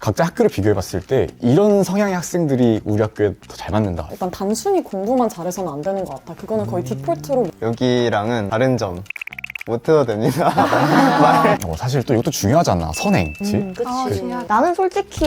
각자 학교를 비교해봤을 때 이런 성향의 학생들이 우리 학교에 더 잘 맞는다. 일단 단순히 공부만 잘해서는 안 되는 것 같아. 그거는 거의 디폴트로. 여기랑은 다른 점 못해도 됩니다. 사실 또 이것도 중요하잖아. 선행. 그치? 그치. 나는 솔직히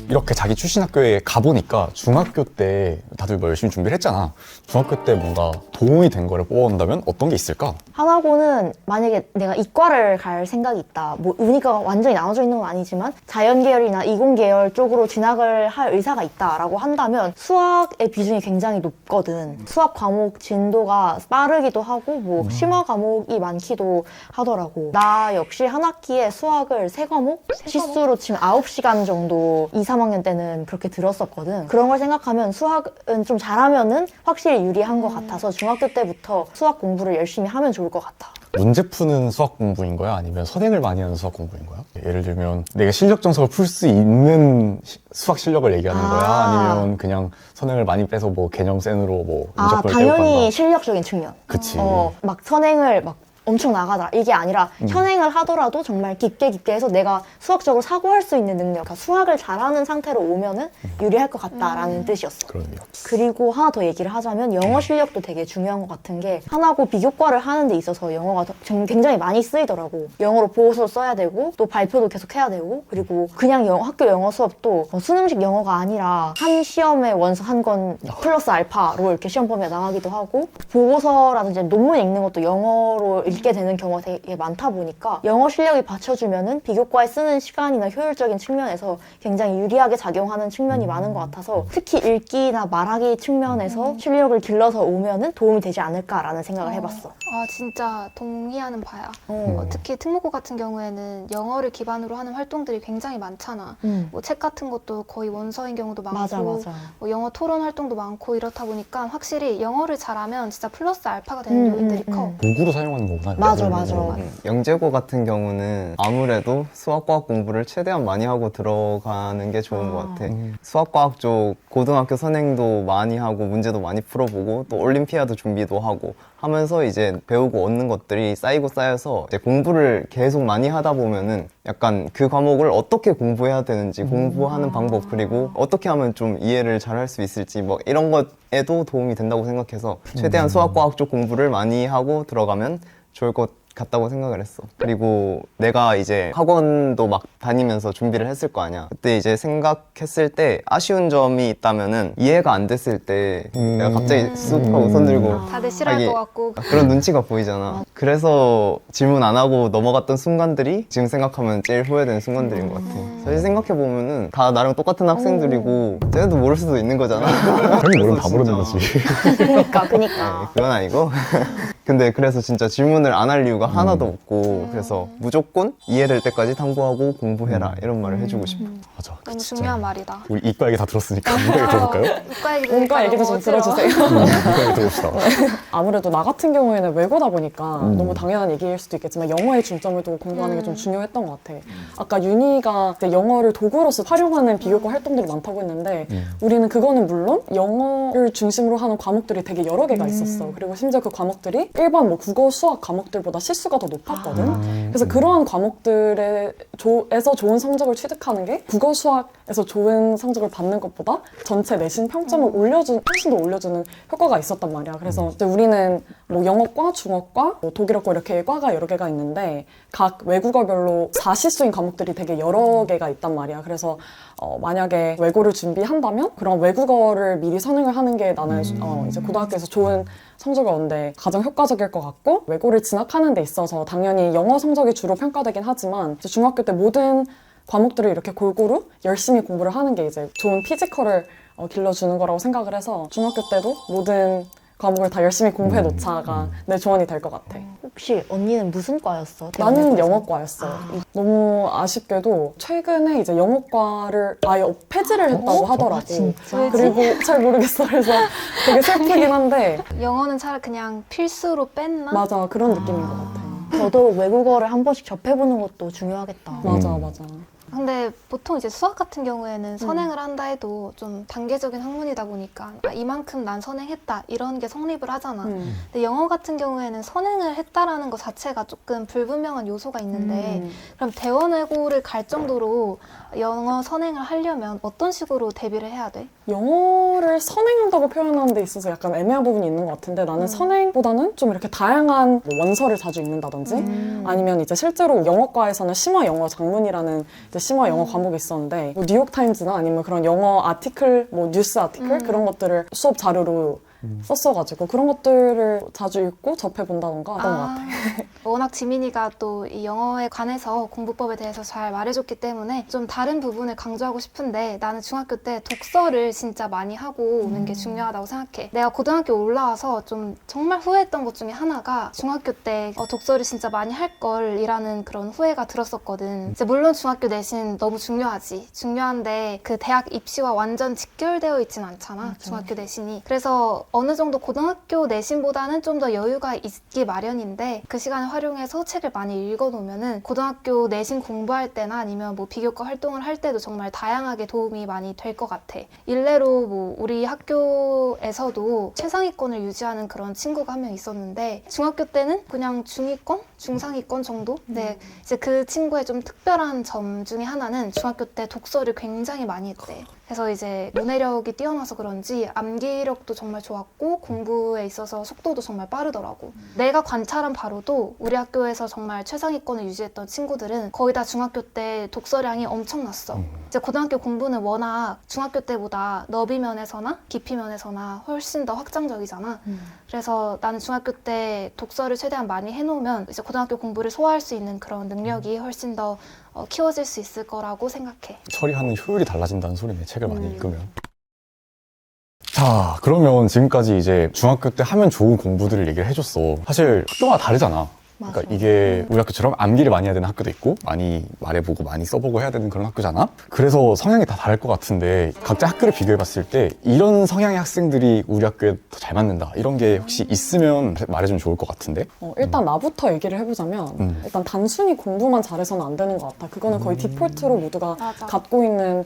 이렇게 자기 출신 학교에 가보니까 중학교 때 다들 뭐 열심히 준비를 했잖아. 중학교 때 뭔가 도움이 된 거를 뽑아온다면 어떤 게 있을까? 하나고는 만약에 내가 이과를 갈 생각이 있다. 뭐 운이가 완전히 나눠져 있는 건 아니지만 자연 계열이나 이공 계열 쪽으로 진학을 할 의사가 있다라고 한다면 수학의 비중이 굉장히 높거든. 수학 과목 진도가 빠르기도 하고 뭐 심화 과목이 많기도 하더라고. 나 역시 한 학기에 수학을 3과목? 시수로 치면 9시간 정도 2, 3학년 때는 그렇게 들었었거든. 그런 걸 생각하면 수학은 좀 잘하면은 확실히 유리한 것 같아서 중학교 때부터 수학 공부를 열심히 하면 좋을 것 같아. 문제 푸는 수학 공부인 거야? 아니면 선행을 많이 하는 수학 공부인 거야? 예를 들면 내가 실력 정석을 풀 수 있는 수학 실력을 얘기하는 거야? 아니면 그냥 선행을 많이 빼서 뭐 개념 센으로 뭐 무조건 떼고 당연히 간다? 실력적인 측면. 그치. 막 선행을 막 엄청 나가더라. 이게 아니라 현행을 하더라도 정말 깊게 해서 내가 수학적으로 사고할 수 있는 능력. 그러니까 수학을 잘하는 상태로 오면은 유리할 것 같다라는 뜻이었어. 그런 의미. 그리고 하나 더 얘기를 하자면 영어 실력도 되게 중요한 것 같은 게 하나고 비교과를 하는 데 있어서 영어가 굉장히 많이 쓰이더라고. 영어로 보고서 써야 되고 또 발표도 계속 해야 되고 그리고 그냥 학교 영어 수업도 수능식 영어가 아니라 한 시험의 원서 한 권 플러스 알파로 이렇게 시험 범위가 나가기도 하고 보고서라든지 논문 읽는 것도 영어로 읽게 되는 경우가 되게 많다 보니까 영어 실력이 받쳐주면은 비교과에 쓰는 시간이나 효율적인 측면에서 굉장히 유리하게 작용하는 측면이 많은 것 같아서 특히 읽기나 말하기 측면에서 실력을 길러서 오면은 도움이 되지 않을까라는 생각을 해봤어. 진짜 동의하는 바야. 어. 특히 특목고 같은 경우에는 영어를 기반으로 하는 활동들이 굉장히 많잖아. 뭐 책 같은 것도 거의 원서인 경우도 많고 맞아. 뭐 영어 토론 활동도 많고 이렇다 보니까 확실히 영어를 잘하면 진짜 플러스 알파가 되는 요인들이 커. 도구로 사용하는 거구나. 맞아. 영재고 같은 경우는 아무래도 수학과학 공부를 최대한 많이 하고 들어가는 게 좋은 것 같아. 수학과학 쪽 고등학교 선행도 많이 하고 문제도 많이 풀어보고 또 올림피아드 준비도 하고 하면서 이제 배우고 얻는 것들이 쌓이고 쌓여서 이제 공부를 계속 많이 하다 보면은 약간 그 과목을 어떻게 공부해야 되는지 공부하는 방법 그리고 어떻게 하면 좀 이해를 잘 할 수 있을지 뭐 이런 것에도 도움이 된다고 생각해서 최대한 수학과학 쪽 공부를 많이 하고 들어가면 좋을 것 같다고 생각을 했어. 그리고 내가 이제 학원도 막 다니면서 준비를 했을 거 아니야. 그때 이제 생각했을 때 아쉬운 점이 있다면은 이해가 안 됐을 때 내가 갑자기 쑥 하고 손 들고 다들 싫어할 하기- 것 같고. 그런 눈치가 보이잖아. 그래서 질문 안 하고 넘어갔던 순간들이 지금 생각하면 제일 후회되는 순간들인 것 같아. 사실 생각해보면은 다 나랑 똑같은 학생들이고 쟤네도 모를 수도 있는 거잖아. 당연히 모르면 다 모르는 거지. 그니까. 그건 아니고. 근데 그래서 진짜 질문을 안 할 이유가 하나도 없고 그래서 무조건 이해될 때까지 탐구하고 공부해라 이런 말을 해주고 싶어. 맞아. 너무 진짜. 중요한 말이다. 우리 이과 얘기 다 들었으니까 문과 얘기 들어볼까요? 이과 얘기 문과 얘기도 좀 들어주세요. 문과 얘기 들어봅시다. 아무래도 나 같은 경우에는 외고다 보니까 너무 당연한 얘기일 수도 있겠지만 영어에 중점을 두고 공부하는 게 좀 중요했던 것 같아. 아까 윤희가 이제 영어를 도구로서 활용하는 비교과 활동들이 많다고 했는데 우리는 그거는 물론 영어를 중심으로 하는 과목들이 되게 여러 개가 있었어. 그리고 심지어 그 과목들이 일반 뭐 국어, 수학 과목들보다 시수가 더 높았거든. 그래서 그러한 과목들에서 좋은 성적을 취득하는 게 국어, 수학에서 좋은 성적을 받는 것보다 전체 내신 평점을 훨씬 더 올려주는 효과가 있었단 말이야. 그래서 이제 우리는 뭐 영어과, 중어과, 뭐 독일어과 이렇게 과가 여러 개가 있는데 각 외국어별로 4시수인 과목들이 되게 여러 개가 있단 말이야. 그래서 만약에 외고를 준비한다면 그런 외국어를 미리 선행을 하는 게 나는 이제 고등학교에서 좋은 성적을 얻는데 가장 효과적일 것 같고 외고를 진학하는 데 있어서 당연히 영어 성적이 주로 평가되긴 하지만 이제 중학교 때 모든 과목들을 이렇게 골고루 열심히 공부를 하는 게 이제 좋은 피지컬을 길러주는 거라고 생각을 해서 중학교 때도 모든 과목을 다 열심히 공부해 놓자가 내 조언이 될 것 같아. 혹시 언니는 무슨 과였어? 나는 영어과였어. 너무 아쉽게도 최근에 이제 영어과를 아예 폐지를 했다고 하더라고. 진짜? 그리고 잘 모르겠어. 그래서 되게 슬프긴 한데 영어는 차라리 그냥 필수로 뺐나? 맞아, 그런 느낌인 것 같아. 더더욱 외국어를 한 번씩 접해보는 것도 중요하겠다. 맞아. 근데 보통 이제 수학 같은 경우에는 선행을 한다 해도 좀 단계적인 학문이다 보니까 이만큼 난 선행했다 이런 게 성립을 하잖아. 근데 영어 같은 경우에는 선행을 했다라는 것 자체가 조금 불분명한 요소가 있는데 그럼 대원외고를 갈 정도로 영어 선행을 하려면 어떤 식으로 대비를 해야 돼? 영어를 선행한다고 표현하는 데 있어서 약간 애매한 부분이 있는 것 같은데 나는 선행보다는 좀 이렇게 다양한 뭐 원서를 자주 읽는다든지 아니면 이제 실제로 영어과에서는 심화 영어 장문이라는 이제 심화 영어 과목이 있었는데 뭐 뉴욕타임즈나 아니면 그런 영어 아티클, 뭐 뉴스 아티클 그런 것들을 수업 자료로 썼어가지고 그런 것들을 자주 읽고 접해본다던가 했던 것 같아. 워낙 지민이가 또 이 영어에 관해서 공부법에 대해서 잘 말해줬기 때문에 좀 다른 부분을 강조하고 싶은데 나는 중학교 때 독서를 진짜 많이 하고 오는 게 중요하다고 생각해. 내가 고등학교 올라와서 좀 정말 후회했던 것 중에 하나가 중학교 때 독서를 진짜 많이 할 걸이라는 그런 후회가 들었었거든. 이제 물론 중학교 내신 너무 중요하지. 중요한데 그 대학 입시와 완전 직결되어 있진 않잖아. 중학교 내신이. 그래서 어느 정도 고등학교 내신보다는 좀 더 여유가 있기 마련인데 그 시간을 활용해서 책을 많이 읽어놓으면은 고등학교 내신 공부할 때나 아니면 뭐 비교과 활동을 할 때도 정말 다양하게 도움이 많이 될 것 같아. 일례로 뭐 우리 학교에서도 최상위권을 유지하는 그런 친구가 한 명 있었는데 중학교 때는 그냥 중위권? 중상위권 정도? 네, 이제 그 친구의 좀 특별한 점 중에 하나는 중학교 때 독서를 굉장히 많이 했대. 그래서 이제 문해력이 뛰어나서 그런지 암기력도 정말 좋았고 공부에 있어서 속도도 정말 빠르더라고. 내가 관찰한 바로도 우리 학교에서 정말 최상위권을 유지했던 친구들은 거의 다 중학교 때 독서량이 엄청났어. 이제 고등학교 공부는 워낙 중학교 때보다 너비 면에서나 깊이 면에서나 훨씬 더 확장적이잖아. 그래서 나는 중학교 때 독서를 최대한 많이 해놓으면 이제 고등학교 공부를 소화할 수 있는 그런 능력이 훨씬 더 키워질 수 있을 거라고 생각해. 처리하는 효율이 달라진다는 소리네, 책을 많이 읽으면. 자, 그러면 지금까지 이제 중학교 때 하면 좋은 공부들을 얘기를 해줬어. 사실 학교마다 다르잖아. 그러니까 이게 우리 학교처럼 암기를 많이 해야 되는 학교도 있고 많이 말해보고 많이 써보고 해야 되는 그런 학교잖아. 그래서 성향이 다 다를 것 같은데 각자 학교를 비교해봤을 때 이런 성향의 학생들이 우리 학교에 더 잘 맞는다 이런 게 혹시 있으면 말해주면 좋을 것 같은데. 일단 나부터 얘기를 해보자면 일단 단순히 공부만 잘해서는 안 되는 것 같아. 그거는 거의 디폴트로 모두가 맞아. 갖고 있는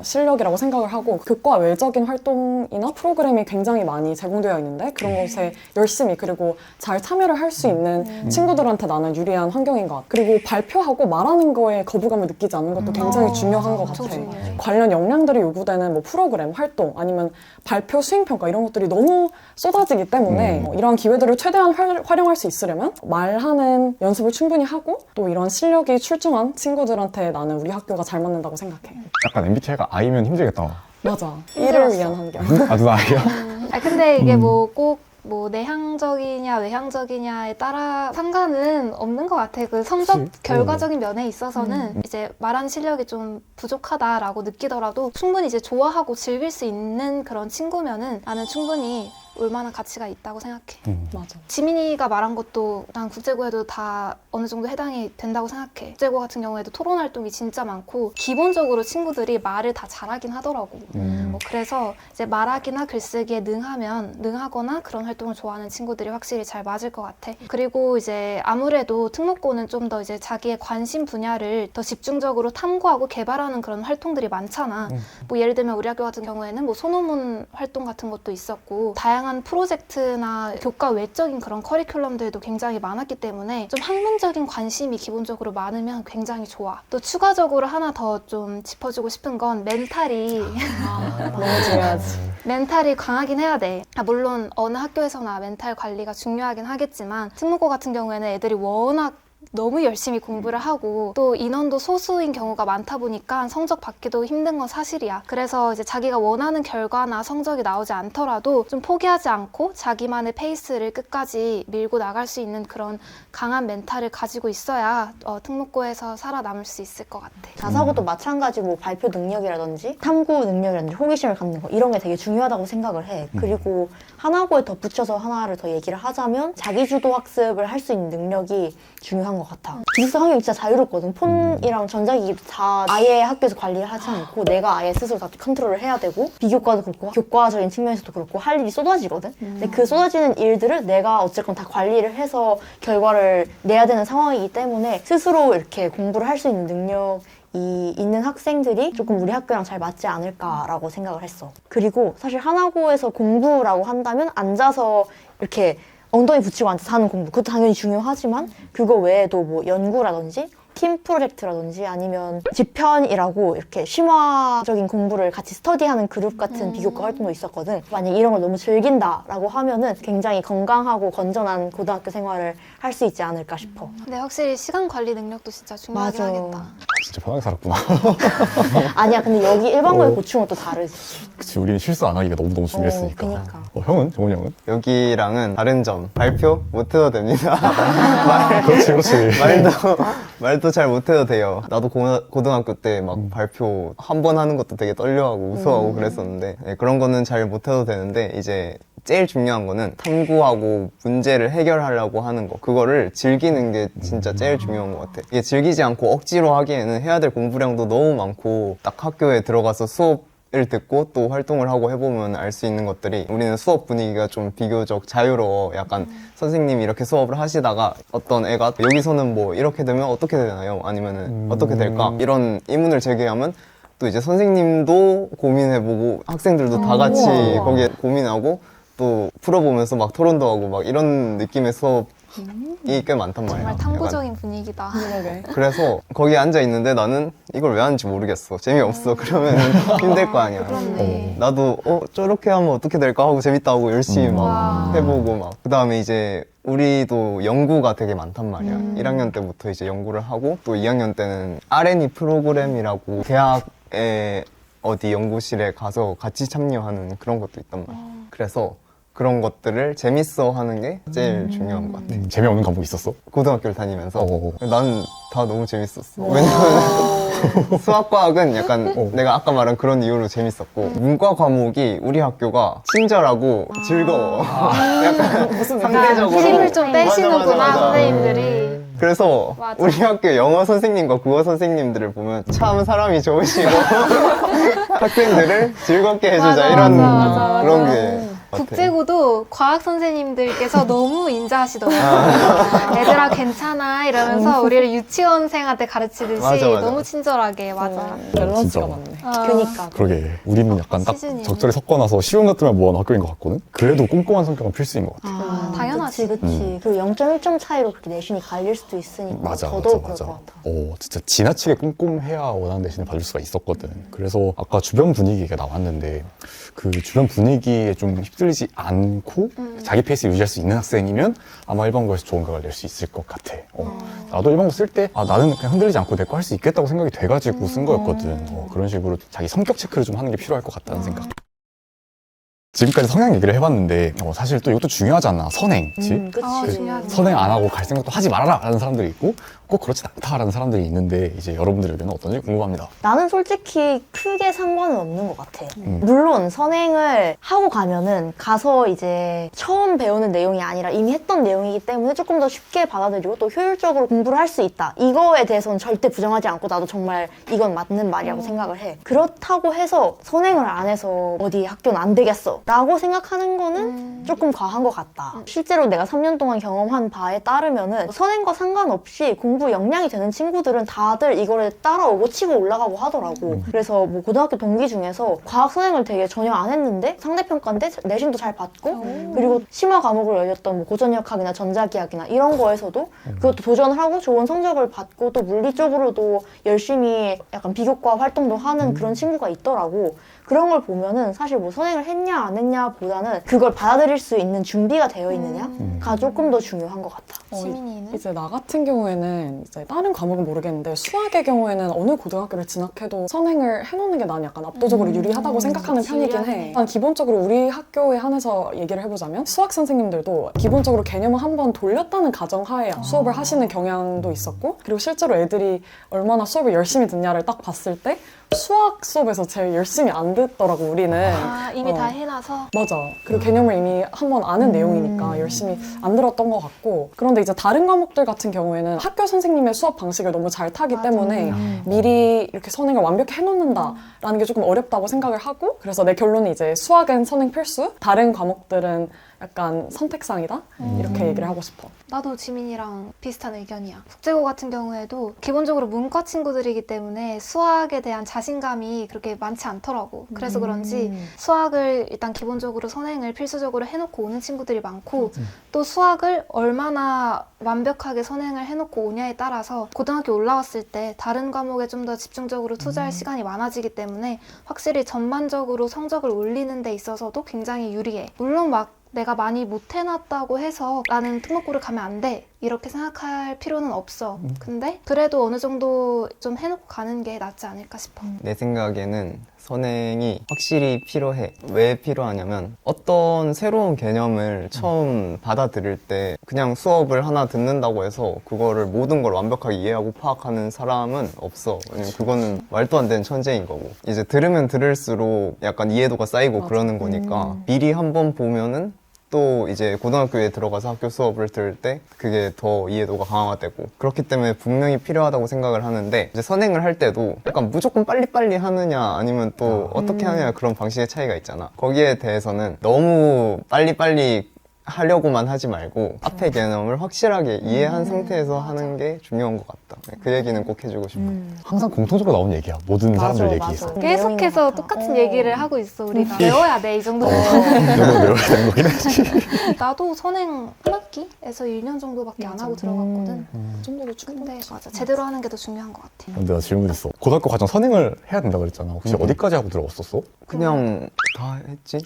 실력이라고 생각을 하고 교과 외적인 활동이나 프로그램이 굉장히 많이 제공되어 있는데 그런 것에 열심히 그리고 잘 참여를 할 수 있는 친구들한테 나는 유리한 환경인 것 같아. 그리고 발표하고 말하는 거에 거부감을 느끼지 않는 것도 굉장히 중요한 것 같아. 중요해. 관련 역량들이 요구되는 뭐 프로그램, 활동 아니면 발표, 수행평가 이런 것들이 너무 쏟아지기 때문에 이런 기회들을 최대한 활용할 수 있으려면 말하는 연습을 충분히 하고 또 이런 실력이 출중한 친구들한테 나는 우리 학교가 잘 맞는다고 생각해. 약간 MBTI가 I면 힘들겠다. 맞아. 힘들었어. 이를 위한 환경. 아, 누나 I야? 근데 이게 뭐 꼭 뭐 내향적이냐 외향적이냐에 따라 상관은 없는 것 같아. 그 성적 그치. 결과적인 면에 있어서는 이제 말하는 실력이 좀 부족하다라고 느끼더라도 충분히 이제 좋아하고 즐길 수 있는 그런 친구면은 나는 충분히 올만한 가치가 있다고 생각해. 맞아. 지민이가 말한 것도 난 국제고에도 다 어느 정도 해당이 된다고 생각해. 국제고 같은 경우에도 토론 활동이 진짜 많고 기본적으로 친구들이 말을 다 잘하긴 하더라고. 그래서 이제 말하기나 글쓰기에 능하거나 그런 활동을 좋아하는 친구들이 확실히 잘 맞을 것 같아. 그리고 이제 아무래도 특목고는 좀 더 이제 자기의 관심 분야를 더 집중적으로 탐구하고 개발하는 그런 활동들이 많잖아. 뭐 예를 들면 우리 학교 같은 경우에는 뭐 소논문 활동 같은 것도 있었고 다양한 프로젝트나 교과 외적인 그런 커리큘럼들도 굉장히 많았기 때문에 좀 학문적인 관심이 기본적으로 많으면 굉장히 좋아. 또 추가적으로 하나 더 좀 짚어주고 싶은 건 멘탈이 너무 중요하지. 멘탈이 강하긴 해야 돼. 물론 어느 학교에서나 멘탈 관리가 중요하긴 하겠지만 특목고 같은 경우에는 애들이 워낙 너무 열심히 공부를 하고 또 인원도 소수인 경우가 많다 보니까 성적 받기도 힘든 건 사실이야. 그래서 이제 자기가 원하는 결과나 성적이 나오지 않더라도 좀 포기하지 않고 자기만의 페이스를 끝까지 밀고 나갈 수 있는 그런 강한 멘탈을 가지고 있어야 특목고에서 살아남을 수 있을 것 같아. 자사고도 마찬가지고 발표 능력이라든지 탐구 능력이라든지 호기심을 갖는 거 이런 게 되게 중요하다고 생각을 해. 그리고 하나고에 덧붙여서 하나를 더 얘기를 하자면 자기주도 학습을 할 수 있는 능력이 중요하다. 중요한 것 같아. 기숙사 환경이 진짜 자유롭거든. 폰이랑 전자기기도 다 아예 학교에서 관리를 하지 않고 내가 아예 스스로 다 컨트롤을 해야 되고 비교과도 그렇고 교과적인 측면에서도 그렇고 할 일이 쏟아지거든. 근데 그 쏟아지는 일들을 내가 어쨌건 다 관리를 해서 결과를 내야 되는 상황이기 때문에 스스로 이렇게 공부를 할 수 있는 능력이 있는 학생들이 조금 우리 학교랑 잘 맞지 않을까라고 생각을 했어. 그리고 사실 하나고에서 공부라고 한다면 앉아서 이렇게 엉덩이 붙이고 앉아서 하는 공부, 그것도 당연히 중요하지만 그거 외에도 뭐 연구라든지 팀 프로젝트라든지 아니면 집편이라고 이렇게 심화적인 공부를 같이 스터디하는 그룹 같은 비교과 활동도 있었거든. 만약 이런 걸 너무 즐긴다라고 하면은 굉장히 건강하고 건전한 고등학교 생활을 할 수 있지 않을까 싶어. 근데 확실히 시간 관리 능력도 진짜 중요하긴 맞아. 하겠다. 진짜 편하게 살았구나. 아니야, 근데 여기 일반고의 고충은 또 다르지. 그치, 우리는 실수 안 하기가 너무너무 중요했으니까. 그니까. 형은? 정훈이 형은? 여기랑은 다른 점. 발표 못해도 됩니다. 그렇지. 말도 잘 못해도 돼요. 나도 고등학교 때 막 발표 한 번 하는 것도 되게 떨려하고 우스워하고 그랬었는데 네, 그런 거는 잘 못해도 되는데 이제 제일 중요한 거는 탐구하고 문제를 해결하려고 하는 거, 그거를 즐기는 게 진짜 제일 중요한 것 같아. 이게 즐기지 않고 억지로 하기에는 해야 될 공부량도 너무 많고 딱 학교에 들어가서 수업을 듣고 또 활동을 하고 해보면 알 수 있는 것들이, 우리는 수업 분위기가 좀 비교적 자유로워. 약간 선생님이 이렇게 수업을 하시다가 어떤 애가 여기서는 뭐 이렇게 되면 어떻게 되나요? 아니면은 어떻게 될까? 이런 의문을 제기하면 또 이제 선생님도 고민해보고 학생들도 다 같이 우와. 거기에 고민하고 또 풀어보면서 막 토론도 하고 막 이런 느낌의 수업이 꽤 많단 말이야. 정말 약간. 탐구적인 분위기다. 그러게. 그래서 거기 앉아 있는데 나는 이걸 왜 하는지 모르겠어. 재미없어. 그러면 힘들 거 아니야. 그렇네. 나도 저렇게 하면 어떻게 될까 하고 재밌다 하고 열심히 막 와. 해보고 막. 그 다음에 이제 우리도 연구가 되게 많단 말이야. 1학년 때부터 이제 연구를 하고 또 2학년 때는 R&E 프로그램이라고 대학의 어디 연구실에 가서 같이 참여하는 그런 것도 있단 말이야. 그래서 그런 것들을 재밌어 하는 게 제일 중요한 것 같아. 재미없는 과목 있었어? 고등학교를 다니면서 어. 나는 다 너무 재밌었어. 왜냐면 수학과학은 약간 내가 아까 말한 그런 이유로 재밌었고, 문과 과목이 우리 학교가 친절하고 즐거워. 약간 상대적으로 힘을 좀 빼시는구나, 맞아. 선생님들이. 그래서 맞아. 우리 학교 영어 선생님과 국어 선생님들을 보면 참 사람이 좋으시고 학생들을 즐겁게 해주자 맞아, 이런 맞아. 그런 게 같아. 국제고도 과학 선생님들께서 너무 인자하시더라고요. 얘들아 괜찮아 이러면서 우리를 유치원생한테 가르치듯이 맞아. 너무 친절하게. 맞아. 밸런스가 진짜. 맞네. 그니까. 그러게. 우리는 약간 딱 시즌이네. 적절히 섞어놔서 시험 같으면 모아놓은 학교인 것 같거든? 그래도 꼼꼼한 성격은 필수인 것 같아. 당연하지. 그치. 그리고 0.1점 차이로 그렇게 내신이 갈릴 수도 있으니까 더더욱 그럴 것 같아. 진짜 지나치게 꼼꼼해야 원하는 대신에 받을 수가 있었거든. 그래서 아까 주변 분위기가 나왔는데 그 주변 분위기에 좀 휩쓸리지 않고 자기 페이스 유지할 수 있는 학생이면 아마 일반고에서 좋은 결과를 낼 수 있을 것 같아. 나도 일반고 쓸 때 나는 그냥 흔들리지 않고 내 거 할 수 있겠다고 생각이 돼가지고 쓴 거였거든. 그런 식으로 자기 성격 체크를 좀 하는 게 필요할 것 같다는 생각. 지금까지 성향 얘기를 해봤는데 사실 또 이것도 중요하잖아. 선행. 그치? 그치. 중요하지. 선행 안 하고 갈 생각도 하지 말아라 라는 사람들이 있고 꼭 그렇진 않다라는 사람들이 있는데 이제 여러분들 의견은 어떤지 궁금합니다. 나는 솔직히 크게 상관은 없는 것 같아. 물론 선행을 하고 가면은 가서 이제 처음 배우는 내용이 아니라 이미 했던 내용이기 때문에 조금 더 쉽게 받아들이고 또 효율적으로 공부를 할 수 있다. 이거에 대해서는 절대 부정하지 않고 나도 정말 이건 맞는 말이라고 생각을 해. 그렇다고 해서 선행을 안 해서 어디 학교는 안 되겠어 라고 생각하는 거는 조금 과한 것 같다. 실제로 내가 3년 동안 경험한 바에 따르면은 선행과 상관없이 공부 역량이 되는 친구들은 다들 이거를 따라오고 치고 올라가고 하더라고. 그래서 뭐 고등학교 동기 중에서 과학 선행을 되게 전혀 안 했는데 상대평가인데 내신도 잘 받고 그리고 심화 과목을 열렸던 뭐 고전역학이나 전자기학이나 이런 거에서도 그것도 도전을 하고 좋은 성적을 받고 또 물리 쪽으로도 열심히 약간 비교과 활동도 하는 그런 친구가 있더라고. 그런 걸 보면은 사실 뭐 선행을 했냐 안 했냐 보다는 그걸 받아들일 수 있는 준비가 되어 있느냐가 조금 더 중요한 것 같아. 지민이는? 이제 나 같은 경우에는 이제 다른 과목은 모르겠는데 수학의 경우에는 어느 고등학교를 진학해도 선행을 해놓는 게 난 약간 압도적으로 유리하다고 생각하는 편이긴 해. 난 기본적으로 우리 학교에 한해서 얘기를 해보자면 수학 선생님들도 기본적으로 개념을 한번 돌렸다는 가정하에 수업을 하시는 경향도 있었고, 그리고 실제로 애들이 얼마나 수업을 열심히 듣냐를 딱 봤을 때 수학 수업에서 제일 열심히 안 듣더라고 우리는. 이미 다 해놔서. 끝나서 맞아. 그리고 개념을 이미 한번 아는 내용이니까 열심히 안 들었던 것 같고. 그런데 이제 다른 과목들 같은 경우에는 학교 선생님의 수업 방식을 너무 잘 타기 맞아. 때문에 미리 이렇게 선행을 완벽히 해놓는다라는 게 조금 어렵다고 생각을 하고, 그래서 내 결론이 이제 수학은 선행 필수, 다른 과목들은 약간 선택사항이다? 이렇게 얘기를 하고 싶어. 나도 지민이랑 비슷한 의견이야. 국제고 같은 경우에도 기본적으로 문과 친구들이기 때문에 수학에 대한 자신감이 그렇게 많지 않더라고. 그래서 그런지 수학을 일단 기본적으로 선행을 필수적으로 해놓고 오는 친구들이 많고, 또 수학을 얼마나 완벽하게 선행을 해놓고 오냐에 따라서 고등학교 올라왔을 때 다른 과목에 좀 더 집중적으로 투자할 시간이 많아지기 때문에 확실히 전반적으로 성적을 올리는 데 있어서도 굉장히 유리해. 물론 막 내가 많이 못 해놨다고 해서 나는 특목고를 가면 안 돼, 이렇게 생각할 필요는 없어. 근데 그래도 어느 정도 좀 해놓고 가는 게 낫지 않을까 싶어. 내 생각에는 선행이 확실히 필요해. 왜 필요하냐면 어떤 새로운 개념을 처음 받아들일 때 그냥 수업을 하나 듣는다고 해서 그거를 모든 걸 완벽하게 이해하고 파악하는 사람은 없어. 왜냐면 그거는 말도 안 되는 천재인 거고, 이제 들으면 들을수록 약간 이해도가 쌓이고 그러는 거니까 미리 한번 보면은 또 이제 고등학교에 들어가서 학교 수업을 들을 때 그게 더 이해도가 강화되고, 그렇기 때문에 분명히 필요하다고 생각을 하는데, 이제 선행을 할 때도 약간 무조건 빨리빨리 하느냐 아니면 또 어떻게 하느냐, 그런 방식의 차이가 있잖아. 거기에 대해서는 너무 빨리빨리 하려고만 하지 말고 앞에 개념을 확실하게 이해한 상태에서 하는 게 중요한 것 같다. 그 얘기는 꼭 해주고 싶어. 항상 공통적으로 나오는 얘기야. 모든 사람들 맞아, 얘기에서. 맞아. 계속해서 내용인 것 같아. 똑같은 얘기를 하고 있어. 우리가 외워야 돼, 이 정도는. 이거 외워야 되는 거긴 하지. 나도 선행 한 학기에서 1년 정도밖에 안 하고 들어갔거든. 그 정도도 충분해. 근데 맞아, 제대로 하는 게 더 중요한 것 같아. 근데 나 질문했어. 고등학교 과정 선행을 해야 된다 그랬잖아. 혹시 어디까지 하고 들어갔었어? 그냥 다 했지?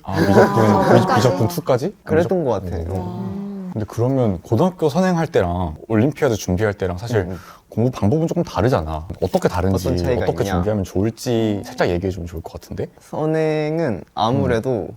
미적분 2까지? 그랬던 것 같아. 근데 그러면 고등학교 선행할 때랑 올림피아드 준비할 때랑 사실 공부 방법은 조금 다르잖아. 어떻게 다른지, 어떤 차이가 어떻게 있냐? 준비하면 좋을지 살짝 얘기해주면 좋을 것 같은데? 선행은 아무래도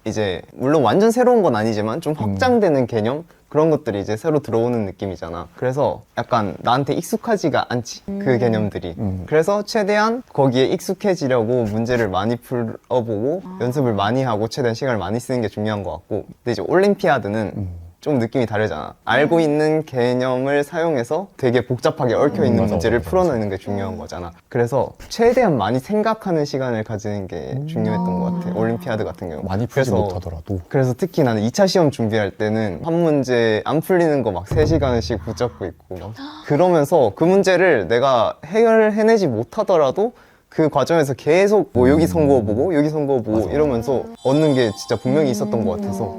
이제 물론 완전 새로운 건 아니지만 좀 확장되는 개념? 그런 것들이 이제 새로 들어오는 느낌이잖아. 그래서 약간 나한테 익숙하지가 않지, 그 개념들이. 그래서 최대한 거기에 익숙해지려고 문제를 많이 풀어보고 연습을 많이 하고 최대한 시간을 많이 쓰는 게 중요한 것 같고, 근데 이제 올림피아드는 좀 느낌이 다르잖아. 알고 있는 개념을 사용해서 되게 복잡하게 얽혀있는 맞아, 문제를 맞아, 풀어내는 게 중요한 거잖아. 그래서 최대한 많이 생각하는 시간을 가지는 게 중요했던 것 같아, 올림피아드 같은 경우. 많이 풀지 그래서 못하더라도. 그래서 특히 나는 2차 시험 준비할 때는 한 문제 안 풀리는 거 막 3시간씩 붙잡고 있고 막 그러면서 그 문제를 내가 해내지 못하더라도 그 과정에서 계속 뭐 여기 선거 보고 여기 선거 보고 이러면서 얻는 게 진짜 분명히 있었던 것 같아서.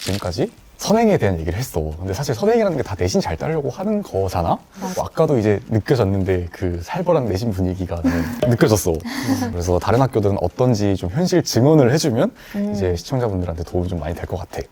지금까지 선행에 대한 얘기를 했어. 근데 사실 선행이라는 게 다 내신 잘 따려고 하는 거잖아? 뭐 아까도 이제 느껴졌는데 그 살벌한 내신 분위기가 느껴졌어. 그래서 다른 학교들은 어떤지 좀 현실 증언을 해주면 이제 시청자분들한테 도움이 좀 많이 될 것 같아.